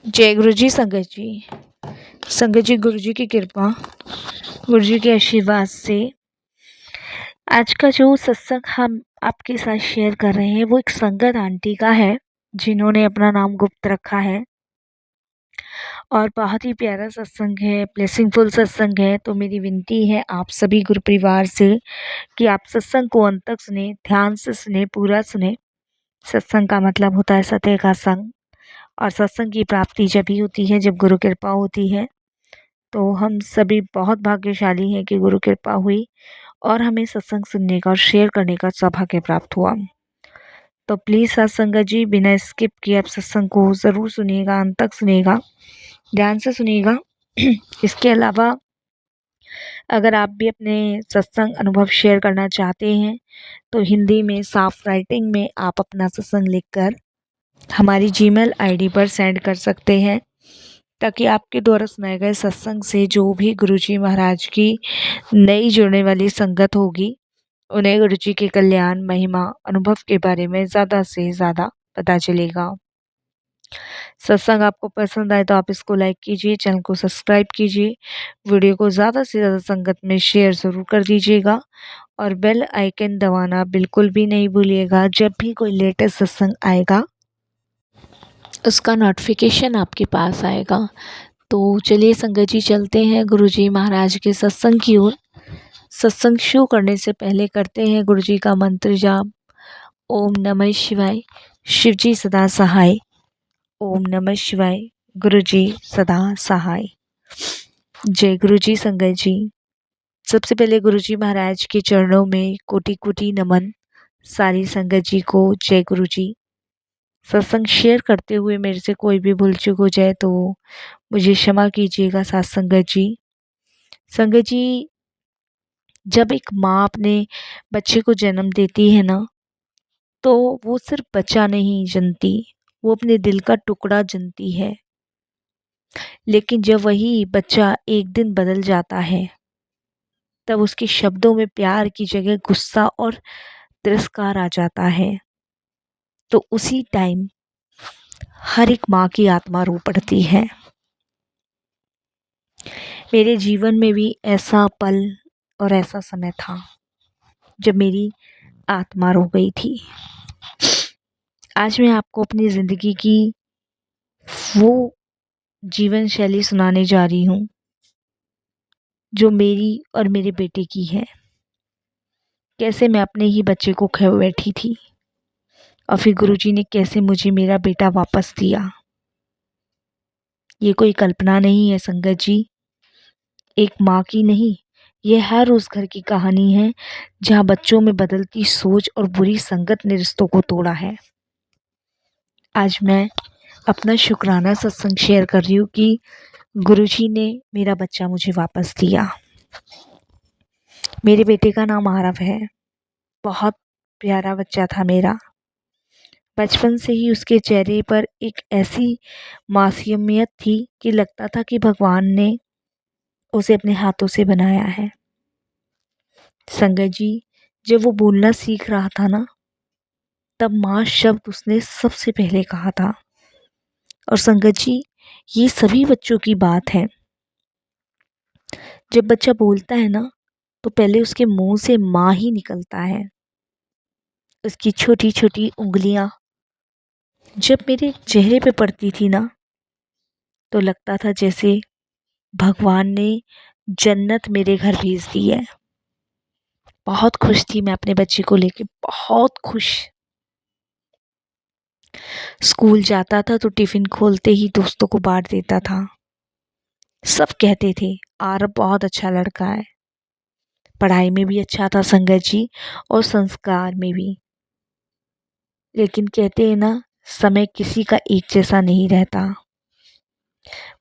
जय गुरु जी। संगत जी, गुरु जी की कृपा, गुरु जी के आशीर्वाद से आज का जो सत्संग हम आपके साथ शेयर कर रहे हैं वो एक संगत आंटी का है जिन्होंने अपना नाम गुप्त रखा है और बहुत ही प्यारा सत्संग है, ब्लेसिंगफुल सत्संग है। तो मेरी विनती है आप सभी गुरु परिवार से कि आप सत्संग को अंत तक सुने, ध्यान से सुने, पूरा सुने। सत्संग का मतलब होता है सत्य का संग, और सत्संग की प्राप्ति जब ही होती है जब गुरु कृपा होती है। तो हम सभी बहुत भाग्यशाली हैं कि गुरु कृपा हुई और हमें सत्संग सुनने का और शेयर करने का सौभाग्य प्राप्त हुआ। तो प्लीज़ सत्संगत जी बिना स्किप किए आप सत्संग को ज़रूर सुनिएगा, अंत तक सुनिएगा, ध्यान से सुनिएगा। इसके अलावा अगर आप भी अपने सत्संग अनुभव शेयर करना चाहते हैं तो हिंदी में साफ राइटिंग में आप अपना सत्संग लिखकर हमारी जीमेल आईडी पर सेंड कर सकते हैं, ताकि आपके द्वारा सुनाए गए सत्संग से जो भी गुरुजी महाराज की नई जुड़ने वाली संगत होगी उन्हें गुरुजी के कल्याण, महिमा, अनुभव के बारे में ज़्यादा से ज़्यादा पता चलेगा। सत्संग आपको पसंद आए तो आप इसको लाइक कीजिए, चैनल को सब्सक्राइब कीजिए, वीडियो को ज़्यादा से ज़्यादा संगत में शेयर ज़रूर कर दीजिएगा और बेल आइकन दबाना बिल्कुल भी नहीं भूलिएगा। जब भी कोई लेटेस्ट सत्संग आएगा उसका नोटिफिकेशन आपके पास आएगा। तो चलिए संगत जी चलते हैं गुरुजी महाराज के सत्संग की ओर। सत्संग शुरू करने से पहले करते हैं गुरुजी का मंत्र जाप। ओम नमः शिवाय, शिवजी सदा सहाय। ओम नमः शिवाय, गुरुजी सदा सहाय। जय गुरुजी। संगत जी, सबसे पहले गुरुजी महाराज के चरणों में कोटि कोटि नमन। सारी संगत जी को जय गुरुजी। सत्संग शेयर करते हुए मेरे से कोई भी भूल चूक हो जाए तो मुझे क्षमा कीजिएगा साथ संगत जी। संगत जी, जब एक माँ अपने बच्चे को जन्म देती है ना, तो वो सिर्फ बच्चा नहीं जनती, वो अपने दिल का टुकड़ा जनती है। लेकिन जब वही बच्चा एक दिन बदल जाता है तब उसके शब्दों में प्यार की जगह गुस्सा और तिरस्कार आ जाता है। तो उसी टाइम हर एक माँ की आत्मा रो पड़ती है। मेरे जीवन में भी ऐसा पल और ऐसा समय था जब मेरी आत्मा रो गई थी। आज मैं आपको अपनी ज़िंदगी की वो जीवन शैली सुनाने जा रही हूँ जो मेरी और मेरे बेटे की है। कैसे मैं अपने ही बच्चे को खो बैठी थी और फिर गुरुजी ने कैसे मुझे मेरा बेटा वापस दिया। ये कोई कल्पना नहीं है संगत जी, एक माँ की नहीं, ये हर उस घर की कहानी है जहाँ बच्चों में बदलती सोच और बुरी संगत ने रिश्तों को तोड़ा है। आज मैं अपना शुक्राना सत्संग शेयर कर रही हूँ कि गुरुजी ने मेरा बच्चा मुझे वापस दिया। मेरे बेटे का नाम आरव है। बहुत प्यारा बच्चा था मेरा। बचपन से ही उसके चेहरे पर एक ऐसी मासूमियत थी कि लगता था कि भगवान ने उसे अपने हाथों से बनाया है। संगत जी, जब वो बोलना सीख रहा था ना, तब माँ शब्द उसने सबसे पहले कहा था। और संगत जी, ये सभी बच्चों की बात है। जब बच्चा बोलता है ना तो पहले उसके मुंह से माँ ही निकलता है। उसकी छोटी छोटी उंगलियां जब मेरे चेहरे पे पड़ती थी ना तो लगता था जैसे भगवान ने जन्नत मेरे घर भेज दी है। बहुत खुश थी मैं अपने बच्चे को लेके, बहुत खुश। स्कूल जाता था तो टिफिन खोलते ही दोस्तों को बांट देता था। सब कहते थे आरव बहुत अच्छा लड़का है। पढ़ाई में भी अच्छा था संगत जी, और संस्कार में भी। लेकिन कहते हैं ना, समय किसी का एक जैसा नहीं रहता।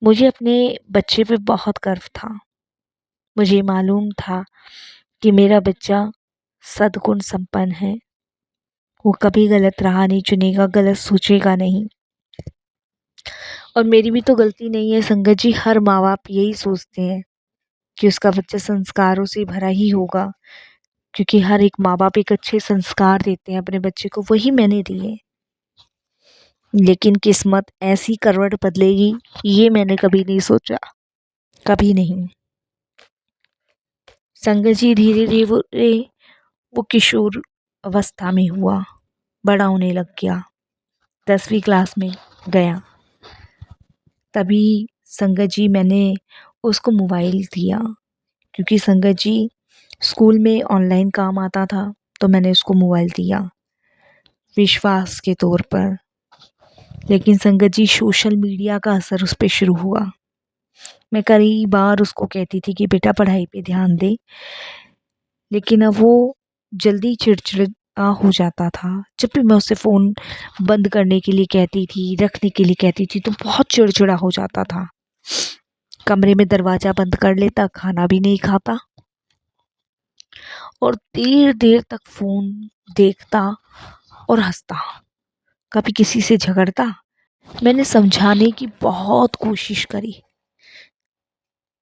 मुझे अपने बच्चे पे बहुत गर्व था। मुझे मालूम था कि मेरा बच्चा सद्गुण संपन्न है। वो कभी गलत राह नहीं चुनेगा, गलत सोचेगा नहीं। और मेरी भी तो गलती नहीं है संगत जी। हर माँ बाप यही सोचते हैं कि उसका बच्चा संस्कारों से भरा ही होगा, क्योंकि हर एक माँ बाप एक अच्छे संस्कार देते हैं अपने बच्चे को, वही मैंने दिए। लेकिन किस्मत ऐसी करवट बदलेगी ये मैंने कभी नहीं सोचा, कभी नहीं। संगत जी धीरे धीरे वो किशोर अवस्था में हुआ, बड़ा होने लग गया, 10वीं क्लास में गया। तभी संगत जी मैंने उसको मोबाइल दिया, क्योंकि संगत जी स्कूल में ऑनलाइन काम आता था, तो मैंने उसको मोबाइल दिया विश्वास के तौर पर। लेकिन संगत जी सोशल मीडिया का असर उस पर शुरू हुआ। मैं कई बार उसको कहती थी कि बेटा पढ़ाई पे ध्यान दे, लेकिन अब वो जल्दी चिड़चिड़ा हो जाता था। जब भी मैं उसे फ़ोन बंद करने के लिए कहती थी, रखने के लिए कहती थी, तो बहुत चिड़चिड़ा हो जाता था। कमरे में दरवाज़ा बंद कर लेता, खाना भी नहीं खाता और देर देर तक फ़ोन देखता और हंसता। कभी किसी से झगड़ता। मैंने समझाने की बहुत कोशिश करी,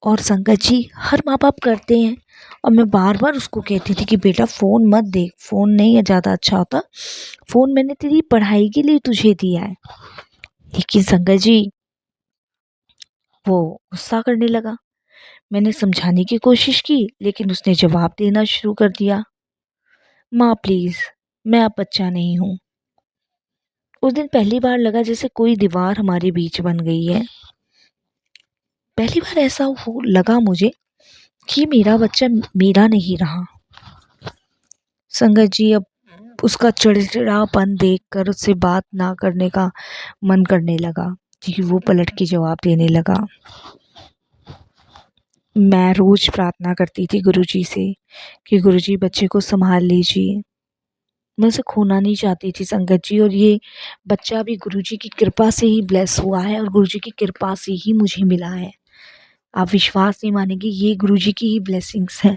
और संगत जी हर माँ बाप करते हैं, और मैं बार बार उसको कहती थी कि बेटा फ़ोन मत देख, फ़ोन नहीं ज़्यादा अच्छा होता, फ़ोन मैंने तेरी पढ़ाई के लिए तुझे दिया है। लेकिन संगत जी वो गुस्सा करने लगा। मैंने समझाने की कोशिश की, लेकिन उसने जवाब देना शुरू कर दिया, माँ प्लीज़, मैं अब बच्चा नहीं हूँ। उस दिन पहली बार लगा जैसे कोई दीवार हमारे बीच बन गई है। पहली बार ऐसा लगा मुझे कि मेरा बच्चा मेरा नहीं रहा। संगत जी अब उसका चिड़चिड़ापन देखकर उससे बात ना करने का मन करने लगा, क्योंकि वो पलट के जवाब देने लगा। मैं रोज प्रार्थना करती थी गुरुजी से कि गुरुजी बच्चे को संभाल लीजिए। मैं उसे खोना नहीं चाहती थी संगत जी, और ये बच्चा भी गुरुजी की कृपा से ही ब्लेस हुआ है, और गुरुजी की कृपा से ही मुझे मिला है। आप विश्वास नहीं मानेंगे, ये गुरुजी की ही ब्लेसिंग्स है।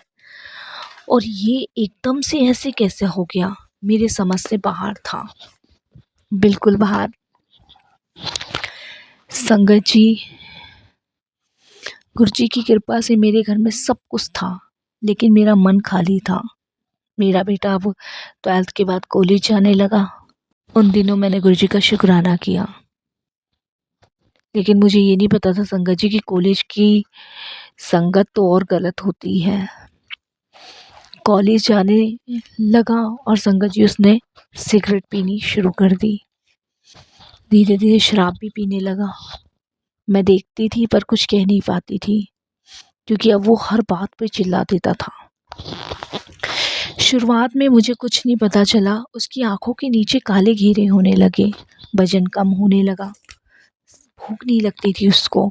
और ये एकदम से ऐसे कैसे हो गया, मेरे समझ से बाहर था, बिल्कुल बाहर। संगत जी गुरुजी की कृपा से मेरे घर में सब कुछ था, लेकिन मेरा मन खाली था। मेरा बेटा अब 12th के बाद कॉलेज जाने लगा। उन दिनों मैंने गुरुजी का शुक्राना किया, लेकिन मुझे ये नहीं पता था संगत जी की कॉलेज की संगत तो और गलत होती है। कॉलेज जाने लगा और संगत जी उसने सिगरेट पीनी शुरू कर दी। धीरे धीरे शराब भी पीने लगा। मैं देखती थी पर कुछ कह नहीं पाती थी, क्योंकि अब वो हर बात पे चिल्ला देता था। शुरुआत में मुझे कुछ नहीं पता चला, उसकी आंखों के नीचे काले घेरे होने लगे, वजन कम होने लगा, भूख नहीं लगती थी उसको।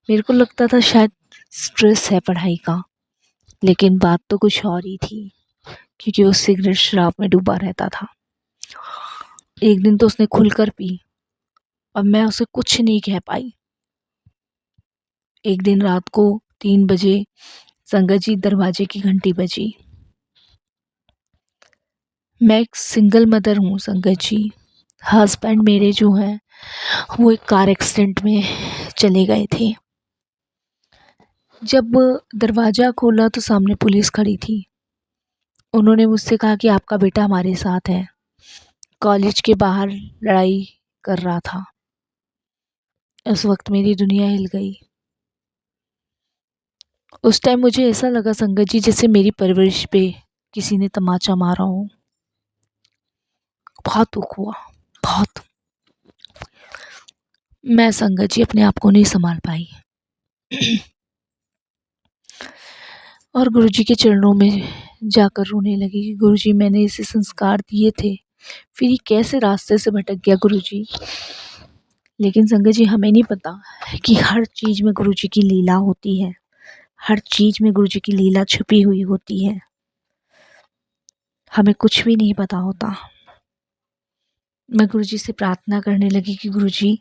मेरे को लगता था शायद स्ट्रेस है पढ़ाई का, लेकिन बात तो कुछ और ही थी, क्योंकि वो सिगरेट शराब में डूबा रहता था। एक दिन तो उसने खुलकर पी और मैं उसे कुछ नहीं कह पाई। एक दिन रात को 3 बजे संगत जी दरवाजे की घंटी बजी। मैं एक सिंगल मदर हूँ संगत जी। हस्बैंड मेरे जो हैं वो एक कार एक्सीडेंट में चले गए थे। जब दरवाज़ा खोला तो सामने पुलिस खड़ी थी। उन्होंने मुझसे कहा कि आपका बेटा हमारे साथ है, कॉलेज के बाहर लड़ाई कर रहा था। उस वक्त मेरी दुनिया हिल गई। उस टाइम मुझे ऐसा लगा संगत जी जैसे मेरी परवरिश पे किसी ने तमाचा मारा हो। बहुत दुख हुआ, बहुत। मैं संगत जी अपने आप को नहीं संभाल पाई और गुरुजी के चरणों में जाकर रोने लगी कि गुरुजी मैंने इसे संस्कार दिए थे, फिर ये कैसे रास्ते से भटक गया गुरुजी। लेकिन संगत जी हमें नहीं पता कि हर चीज़ में गुरुजी की लीला होती है, हर चीज़ में गुरुजी की लीला छुपी हुई होती है, हमें कुछ भी नहीं पता होता। मैं गुरुजी से प्रार्थना करने लगी कि गुरुजी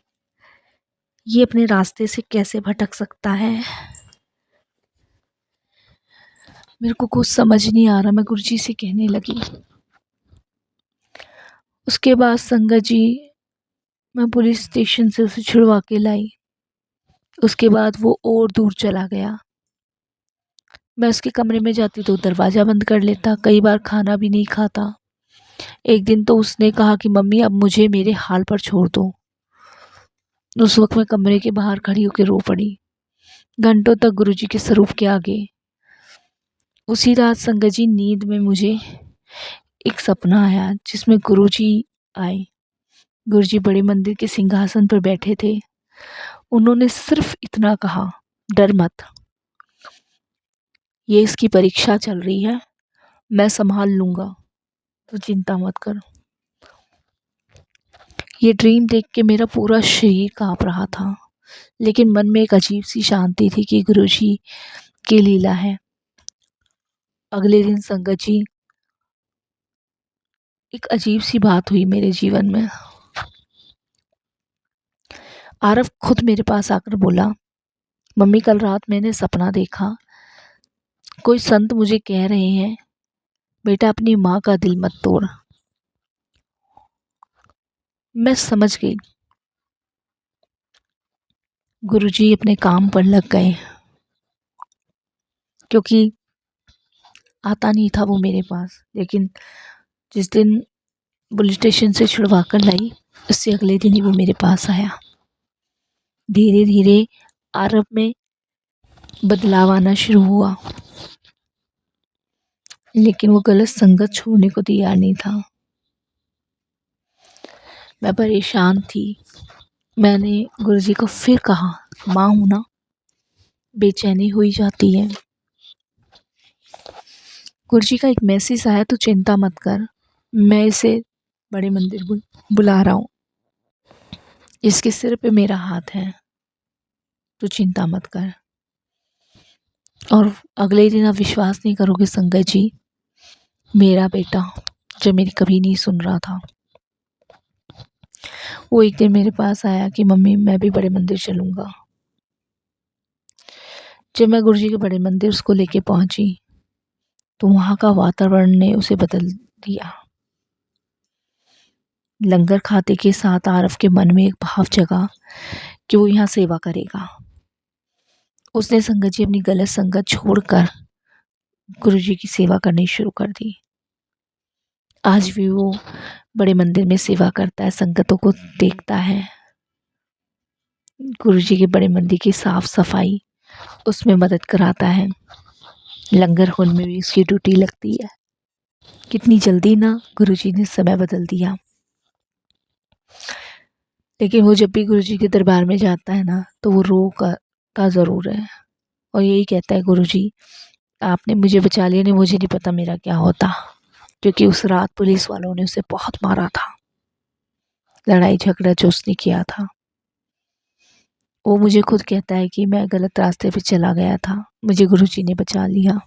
ये अपने रास्ते से कैसे भटक सकता है, मेरे को कुछ समझ नहीं आ रहा। मैं गुरुजी से कहने लगी। उसके बाद संगत जी मैं पुलिस स्टेशन से उसे छुड़वा के लाई। उसके बाद वो और दूर चला गया। मैं उसके कमरे में जाती तो दरवाज़ा बंद कर लेता, कई बार खाना भी नहीं खाता। एक दिन तो उसने कहा कि मम्मी अब मुझे मेरे हाल पर छोड़ दो, उस वक्त मैं कमरे के बाहर खड़ी होकर रो पड़ी, घंटों तक गुरुजी के स्वरूप के आगे। उसी रात संगत जी नींद में मुझे एक सपना आया जिसमें गुरुजी आए। गुरुजी बड़े मंदिर के सिंहासन पर बैठे थे। उन्होंने सिर्फ इतना कहा, डर मत, ये इसकी परीक्षा चल रही है, मैं संभाल लूंगा, तो चिंता मत कर। ये ड्रीम देख के मेरा पूरा शरीर कांप रहा था, लेकिन मन में एक अजीब सी शांति थी कि गुरुजी की लीला है। अगले दिन संगत जी एक अजीब सी बात हुई मेरे जीवन में। आरव खुद मेरे पास आकर बोला, मम्मी कल रात मैंने सपना देखा, कोई संत मुझे कह रहे हैं बेटा अपनी माँ का दिल मत तोड़। मैं समझ गई, गुरुजी अपने काम पर लग गए, क्योंकि आता नहीं था वो मेरे पास। लेकिन जिस दिन पुलिस स्टेशन से छुड़वा कर लाई, उससे अगले दिन ही वो मेरे पास आया। धीरे धीरे आरव में बदलाव आना शुरू हुआ, लेकिन वो गलत संगत छोड़ने को तैयार नहीं था। मैं परेशान थी। मैंने गुरुजी को फिर कहा, माँ हूं ना, बेचैनी हुई जाती है। गुरुजी का एक मैसेज आया, तो चिंता मत कर, मैं इसे बड़े मंदिर बुला रहा हूँ, इसके सिर पे मेरा हाथ है, तो चिंता मत कर। और अगले दिन आप विश्वास नहीं करोगे संगत जी, मेरा बेटा जो मेरी कभी नहीं सुन रहा था, वो एक दिन मेरे पास आया कि मम्मी मैं भी बड़े मंदिर चलूँगा। जब मैं गुरुजी के बड़े मंदिर उसको लेके पहुंची, तो वहाँ का वातावरण ने उसे बदल दिया। लंगर खाते के साथ आरव के मन में एक भाव जगा कि वो यहाँ सेवा करेगा। उसने संगत जी अपनी गलत संगत छोड़कर गुरुजी की सेवा करनी शुरू कर दी। आज भी वो बड़े मंदिर में सेवा करता है, संगतों को देखता है, गुरुजी के बड़े मंदिर की साफ सफाई उसमें मदद कराता है। लंगर हॉल में भी उसकी ड्यूटी लगती है। कितनी जल्दी ना गुरुजी ने समय बदल दिया। लेकिन वो जब भी गुरुजी के दरबार में जाता है ना, तो वो रोता ज़रूर है और यही कहता है, गुरुजी आपने मुझे बचा लिया, नहीं मुझे नहीं पता मेरा क्या होता, क्योंकि उस रात पुलिस वालों ने उसे बहुत मारा था, लड़ाई झगड़ा जो उसने किया था। वो मुझे खुद कहता है कि मैं गलत रास्ते पे चला गया था, मुझे गुरुजी ने बचा लिया।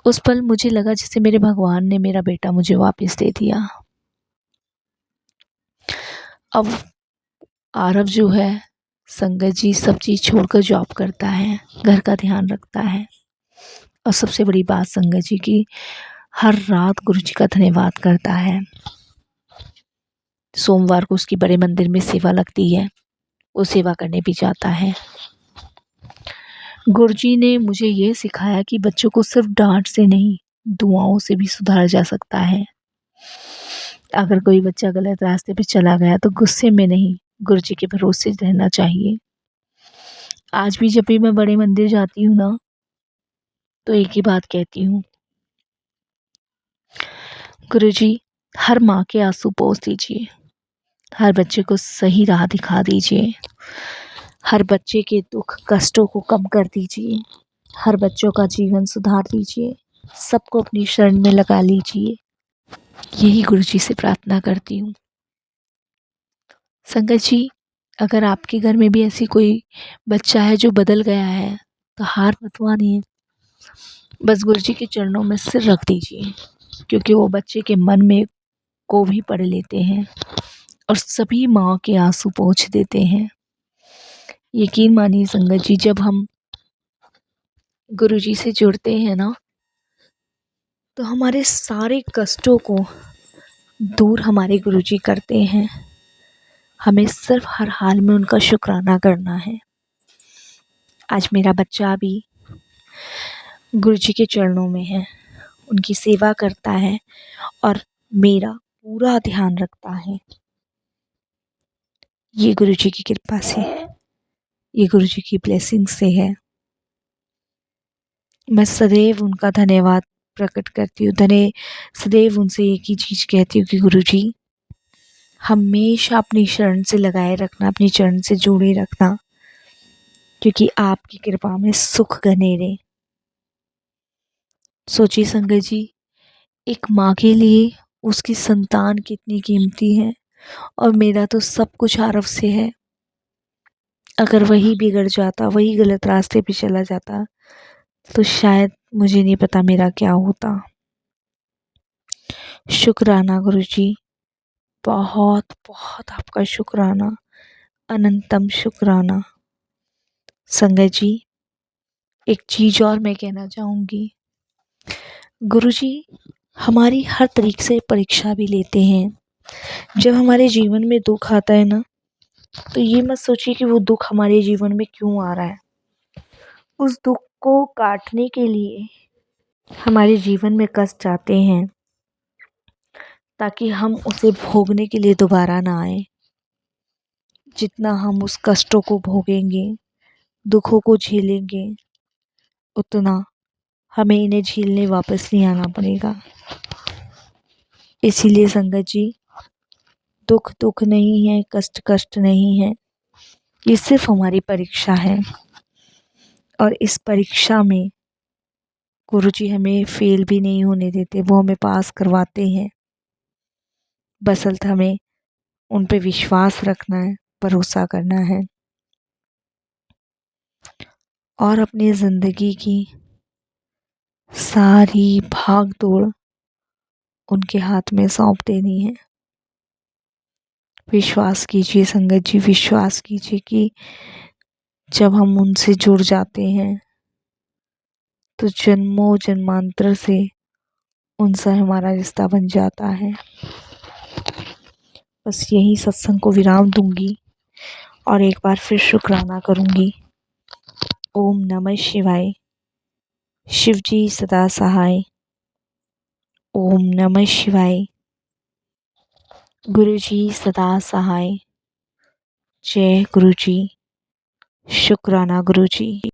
उस पल मुझे लगा जैसे मेरे भगवान ने मेरा बेटा मुझे वापस दे दिया। अब आरव जो है, संगत जी सब चीज़ छोड़कर जॉब करता है, घर का ध्यान रखता है, और सबसे बड़ी बात संगत जी की, हर रात गुरुजी का धन्यवाद करता है। सोमवार को उसकी बड़े मंदिर में सेवा लगती है, वो सेवा करने भी जाता है। गुरुजी ने मुझे ये सिखाया कि बच्चों को सिर्फ डांट से नहीं, दुआओं से भी सुधारा जा सकता है। अगर कोई बच्चा गलत रास्ते पे चला गया तो गुस्से में नहीं, गुरुजी के भरोसे रहना चाहिए। आज भी जब भी मैं बड़े मंदिर जाती हूँ ना, तो एक ही बात कहती हूँ, गुरुजी हर माँ के आंसू पोंछ दीजिए, हर बच्चे को सही राह दिखा दीजिए, हर बच्चे के दुख कष्टों को कम कर दीजिए, हर बच्चों का जीवन सुधार दीजिए, सबको अपनी शरण में लगा लीजिए। यही गुरुजी से प्रार्थना करती हूँ। संगत जी, अगर आपके घर में भी ऐसी कोई बच्चा है जो बदल गया है, तो हार मत मानिए, बस गुरुजी के चरणों में सिर रख दीजिए, क्योंकि वो बच्चे के मन में को भी पढ़ लेते हैं और सभी माँ के आंसू पोंछ देते हैं। यकीन मानिए संगत जी, जब हम गुरुजी से जुड़ते हैं ना, तो हमारे सारे कष्टों को दूर हमारे गुरुजी करते हैं। हमें सिर्फ हर हाल में उनका शुक्राना करना है। आज मेरा बच्चा भी गुरुजी के चरणों में है, उनकी सेवा करता है और मेरा पूरा ध्यान रखता है। ये गुरु जी की कृपा से है, ये गुरु जी की ब्लेसिंग से है। मैं सदैव उनका धन्यवाद प्रकट करती हूँ। सदैव उनसे एक ही चीज़ कहती हूँ कि गुरु जी हमेशा अपनी शरण से लगाए रखना, अपनी चरण से जोड़े रखना, क्योंकि आपकी कृपा में सुख घनेरे। सोचिए संगत जी, एक माँ के लिए उसकी संतान कितनी कीमती है, और मेरा तो सब कुछ आरव से है। अगर वही बिगड़ जाता, वही गलत रास्ते पे चला जाता, तो शायद मुझे नहीं पता मेरा क्या होता। शुक्राना गुरुजी, बहुत बहुत आपका शुक्राना, अनंतम शुक्राना। संगत जी, एक चीज और मैं कहना चाहूँगी, गुरुजी हमारी हर तरीके से परीक्षा भी लेते हैं। जब हमारे जीवन में दुख आता है ना, तो ये मत सोचिए कि वो दुख हमारे जीवन में क्यों आ रहा है। उस दुख को काटने के लिए हमारे जीवन में कष्ट आते हैं, ताकि हम उसे भोगने के लिए दोबारा ना आए। जितना हम उस कष्टों को भोगेंगे, दुखों को झेलेंगे, उतना हमें इन्हें झेलने वापस नहीं आना पड़ेगा। इसीलिए संगत जी, दुख दुख नहीं है, कष्ट कष्ट नहीं है, ये सिर्फ हमारी परीक्षा है। और इस परीक्षा में गुरुजी हमें फेल भी नहीं होने देते, वो हमें पास करवाते हैं। बसंत हमें उन पे विश्वास रखना है, भरोसा करना है, और अपनी ज़िंदगी की सारी भाग दौड़ उनके हाथ में सौंप देनी है। विश्वास कीजिए संगत जी, विश्वास कीजिए कि जब हम उनसे जुड़ जाते हैं, तो जन्मों जन्मांतर से उनसे हमारा रिश्ता बन जाता है। बस यही सत्संग को विराम दूंगी और एक बार फिर शुक्राना करूंगी। ओम नमः शिवाय। शिव जी सदा सहाय। ओम नमः शिवाय। गुरु जी सदा सहाय। जय गुरु जी। शुक्राना गुरु जी।